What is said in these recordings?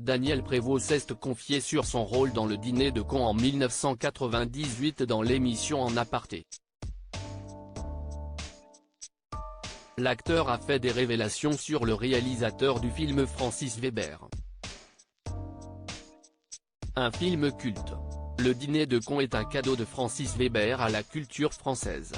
Daniel Prévost s'est confié sur son rôle dans le Dîner de cons en 1998 dans l'émission En Aparté. L'acteur a fait des révélations sur le réalisateur du film Francis Weber. Un film culte. Le Dîner de cons est un cadeau de Francis Weber à la culture française.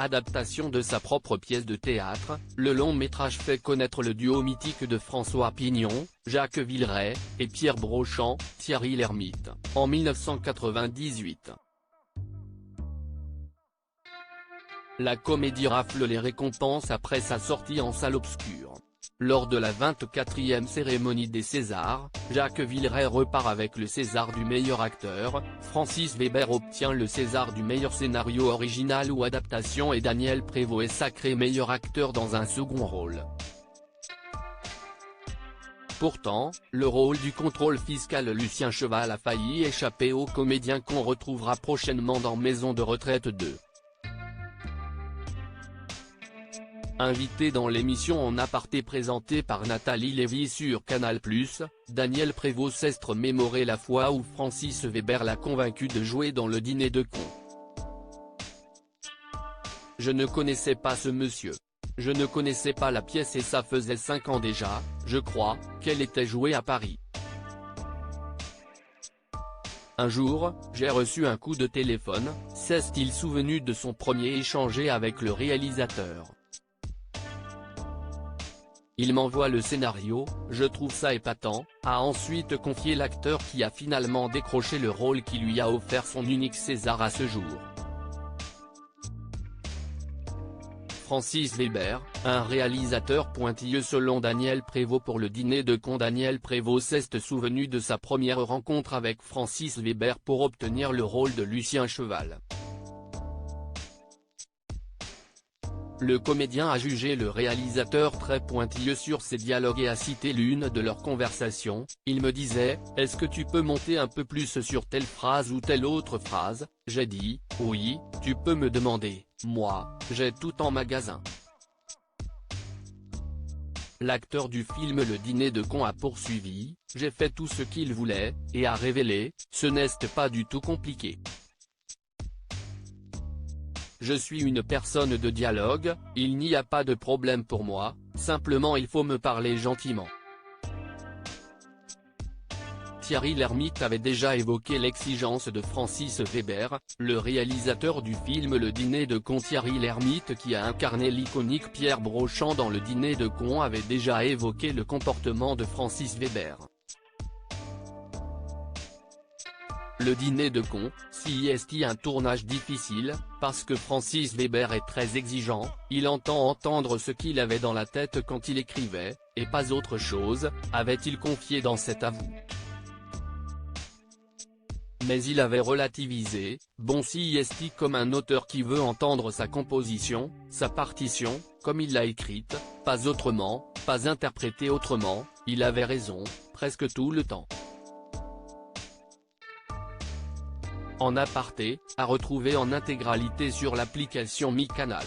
Adaptation de sa propre pièce de théâtre, le long métrage fait connaître le duo mythique de François Pignon, Jacques Villeray, et Pierre Brochand, Thierry Lhermitte, en 1998. La comédie rafle les récompenses après sa sortie en salle obscure. Lors de la 24e cérémonie des Césars, Jacques Villeray repart avec le César du meilleur acteur, Francis Weber obtient le César du meilleur scénario original ou adaptation et Daniel Prévost est sacré meilleur acteur dans un second rôle. Pourtant, le rôle du contrôle fiscal Lucien Cheval a failli échapper au comédien qu'on retrouvera prochainement dans Maison de retraite 2. Invité dans l'émission En Aparté présentée par Nathalie Lévy sur Canal+, Daniel Prévost s'est remémoré la fois où Francis Weber l'a convaincu de jouer dans le Dîner de cons. Je ne connaissais pas ce monsieur. Je ne connaissais pas la pièce et ça faisait 5 ans déjà, je crois, qu'elle était jouée à Paris. Un jour, j'ai reçu un coup de téléphone, s'est-il souvenu de son premier échange avec le réalisateur. Il m'envoie le scénario, je trouve ça épatant, a ensuite confié l'acteur qui a finalement décroché le rôle qui lui a offert son unique César à ce jour. Francis Weber, un réalisateur pointilleux selon Daniel Prévost pour le Dîner de cons. Daniel Prévost s'est souvenu de sa première rencontre avec Francis Weber pour obtenir le rôle de Lucien Cheval. Le comédien a jugé le réalisateur très pointilleux sur ses dialogues et a cité l'une de leurs conversations, il me disait « Est-ce que tu peux monter un peu plus sur telle phrase ou telle autre phrase ?» J'ai dit « Oui, tu peux me demander, moi, j'ai tout en magasin. » L'acteur du film Le Dîner de cons a poursuivi « J'ai fait tout ce qu'il voulait, et a révélé, ce n'est pas du tout compliqué. Je suis une personne de dialogue, il n'y a pas de problème pour moi, simplement il faut me parler gentiment. » Thierry Lhermitte avait déjà évoqué l'exigence de Francis Weber, le réalisateur du film Le Dîner de cons. Thierry Lhermitte qui a incarné l'iconique Pierre Brochand dans Le Dîner de cons avait déjà évoqué le comportement de Francis Weber. Le Dîner de cons, c'est un tournage difficile, parce que Francis Weber est très exigeant, il entend entendre ce qu'il avait dans la tête quand il écrivait, et pas autre chose, avait-il confié dans cet avou. Mais il avait relativisé, bon c'est comme un auteur qui veut entendre sa composition, sa partition, comme il l'a écrite, pas autrement, pas interprétée autrement, il avait raison, presque tout le temps. En Aparté, à retrouver en intégralité sur l'application Mi Canal.